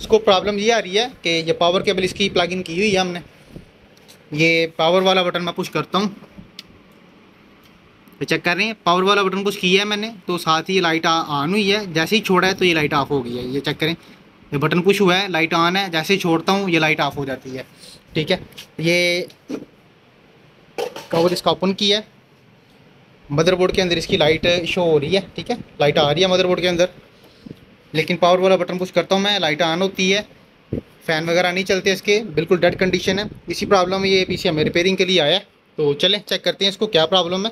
इसको प्रॉब्लम ये आ रही है कि ये पावर केबल इसकी प्लग इन की हुई है हमने। ये पावर वाला बटन मैं पुश करता हूँ तो चेक कर रहे हैं, पावर वाला बटन पुश किया है मैंने तो साथ ही ये लाइट ऑन हुई है। जैसे ही छोड़ा है तो ये लाइट ऑफ हो गई है। ये चेक करें, ये बटन पुश हुआ है, लाइट ऑन है, जैसे ही छोड़ता हूँ ये लाइट ऑफ हो जाती है। ठीक है, ये कवर इसका ओपन किया है। मदरबोर्ड के अंदर इसकी लाइट शो हो रही है। ठीक है, लाइट आ रही है मदरबोर्ड के अंदर, लेकिन पावर वाला बटन पुश करता हूँ मैं, लाइट ऑन होती है। फ़ैन वगैरह नहीं चलते इसके, बिल्कुल डेड कंडीशन है। इसी प्रॉब्लम में ये पीछे हमें रिपेयरिंग के लिए आया है। तो चलें चेक करते हैं इसको क्या प्रॉब्लम है।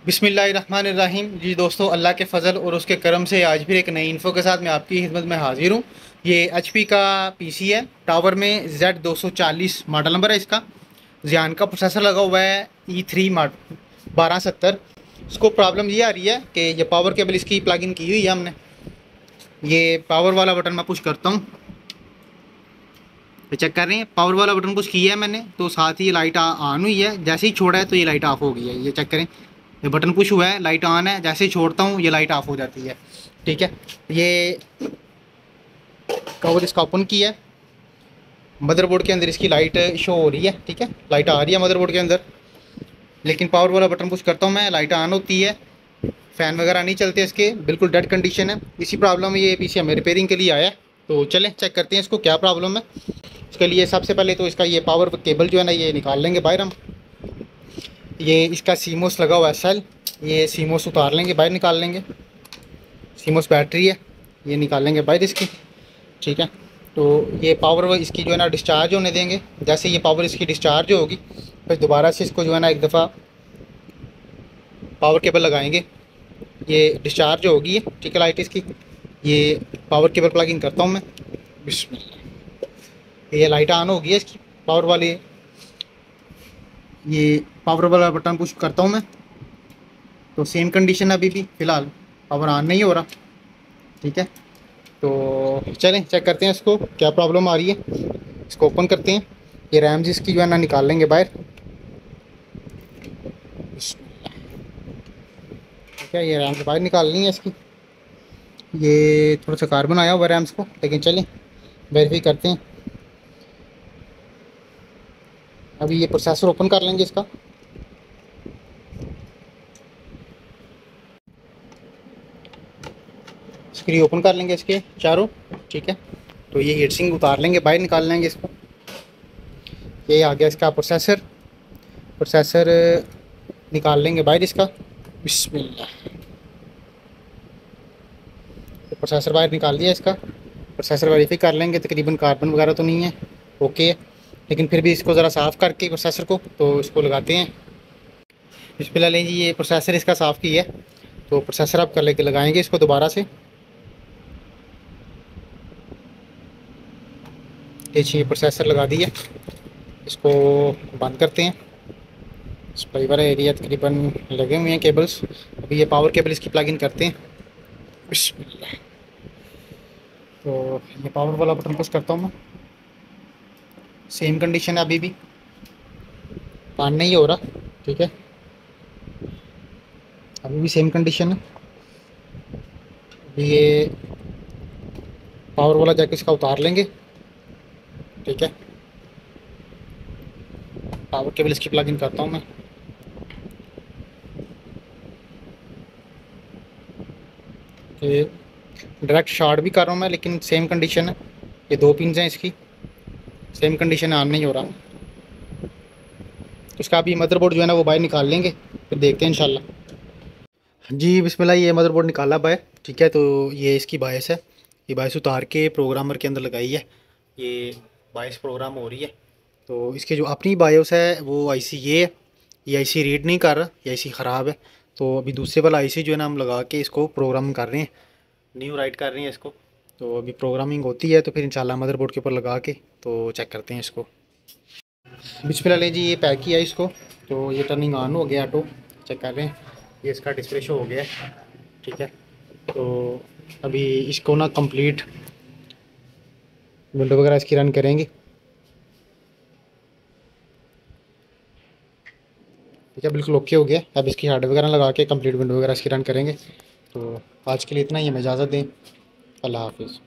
बिस्मिल्लाहिर्रहमानिर्रहीम। जी दोस्तों, अल्लाह के फ़ज़ल और उसके करम से आज फिर एक नई इन्फो के साथ मैं आपकी खिदमत में हाज़िर हूँ। ये HP का PC है, टावर में Z240 मॉडल नंबर है इसका। ज़ियान का प्रोसेसर लगा हुआ है E3 1270। इसको प्रॉब्लम ये आ रही है कि ये पावर केबल इसकी प्लग इन की हुई है हमने। ये पावर वाला बटन मैं पुश करता हूँ तो चेक कर रहे हैं, पावर वाला बटन पुश किया है मैंने तो साथ ही ये लाइट ऑन हुई है। जैसे ही छोड़ा है तो ये लाइट ऑफ हो गई है। ये चेक करें, ये बटन पुश हुआ है, लाइट ऑन है, जैसे ही छोड़ता हूँ ये लाइट ऑफ हो जाती है। ठीक है, ये कवर इसका ओपन किया है। मदरबोर्ड के अंदर इसकी लाइट शो हो रही है। ठीक है, लाइट आ रही है मदरबोर्ड के अंदर, लेकिन पावर वाला बटन पुश करता हूँ मैं, लाइट ऑन होती है। फ़ैन वगैरह नहीं चलते इसके, बिल्कुल डेड कंडीशन है। इसी प्रॉब्लम में ये पीछे हमें रिपेयरिंग के लिए आया है। तो चलें चेक करते हैं इसको क्या प्रॉब्लम है। इसके लिए सबसे पहले तो इसका ये पावर केबल जो है ना ये निकाल लेंगे बाहर हम। ये इसका सीमोस लगा हुआ है सेल, ये सीमोस उतार लेंगे, बाहर निकाल लेंगे। सीमोस बैटरी है, ये निकालेंगे बाहर इसकी। ठीक है, तो ये पावर इसकी जो है ना डिस्चार्ज होने देंगे। जैसे ये पावर इसकी डिस्चार्ज होगी फिर दोबारा से इसको जो है ना एक दफ़ा पावर केबल लगाएंगे। ये डिस्चार्ज होगी है। ठीक है, लाइट इसकी, ये पावर केबल प्लग इन करता हूँ मैं। बिस्मिल्लाह, ये लाइट ऑन होगी है इसकी पावर वाली। ये पावर वाला बटन पुश करता हूँ मैं तो सेम कंडीशन है अभी भी, फ़िलहाल पावर ऑन नहीं हो रहा। ठीक है, तो चलें चेक करते हैं इसको क्या प्रॉब्लम आ रही है। इसको ओपन करते हैं, ये रैम्स इसकी जो है ना निकाल लेंगे बाहर। ठीक है, ये रैम्स बाहर निकालनी है इसकी। ये थोड़ा सा कार्बन आया हुआ रैम्स को, लेकिन चलें वेरीफाई करते हैं। अभी ये प्रोसेसर ओपन कर लेंगे इसका। स्क्रीन ओपन कर लेंगे इसके चारों। ठीक है, तो ये हीट सिंक उतार लेंगे, बाहर निकाल लेंगे इसको। ये आ गया इसका प्रोसेसर। प्रोसेसर निकाल लेंगे बाहर इसका। बिस्मिल्लाह, तो प्रोसेसर बाहर निकाल दिया इसका। प्रोसेसर वेरीफाई कर लेंगे, तकरीबन कार्बन वगैरह तो नहीं है, ओके है। लेकिन फिर भी इसको ज़रा साफ़ करके प्रोसेसर को तो इसको लगाते हैं। बिस्मिल्लाह, लें जी, ये प्रोसेसर इसका साफ़ किया है तो प्रोसेसर आप कर लेके लगाएंगे इसको दोबारा से। ये प्रोसेसर लगा दिया, इसको बंद करते हैं। सप्लाई वाला एरिया तकरीबन लगे हुए हैं केबल्स। अभी ये पावर केबल इसकी प्लग इन करते हैं। बिस्मिल्लाह, तो ये पावर वाला बटन पुश करता हूँ मैं। सेम कंडीशन है अभी भी, ऑन नहीं हो रहा। ठीक है, अभी भी सेम कंडीशन है। अभी ये पावर वाला जैक इसका उतार लेंगे। ठीक है, पावर केबल इसकी प्लग इन करता हूँ मैं। ये डायरेक्ट शॉर्ट भी कर रहा हूँ मैं, लेकिन सेम कंडीशन है। ये दो पिंस हैं इसकी, सेम कंडीशन है, ऑन नहीं हो रहा। तो इसका अभी मदरबोर्ड जो है ना वो बाहर निकाल लेंगे, फिर देखते हैं इंशाल्लाह। जी बिस्मिल्लाह, ये मदरबोर्ड निकाला बाहर। ठीक है, तो ये इसकी बायस है। ये बायस उतार के प्रोग्रामर के अंदर लगाई है। ये बायस प्रोग्राम हो रही है। तो इसके जो अपनी बायोस है वो आईसी ये है। ये आईसी रीड नहीं कर रहा, ये आईसी ख़राब है। तो अभी दूसरे वाला आईसी जो है ना हम लगा के इसको प्रोग्राम कर रहे हैं, न्यू राइट कर रहे हैं इसको। तो अभी प्रोग्रामिंग होती है तो फिर इंशाल्लाह मदरबोर्ड के ऊपर लगा के तो चेक करते हैं इसको। बिस्मिल्लाह, ले जी, ये पैक किया इसको। तो ये टर्निंग ऑन हो गया ऑटो, चेक कर रहे हैं। ये इसका डिस्प्ले शो हो गया है। ठीक है, तो अभी इसको ना कंप्लीट विंडो वगैरह इसकी रन करेंगे। ठीक है, बिल्कुल ओके हो गया। अब इसकी हार्ड वगैरह लगा के कंप्लीट विंडो वगैरह इसकी रन करेंगे। तो आज के लिए इतना ही, हमें इजाज़त दें। अल्लाह हाफिज़।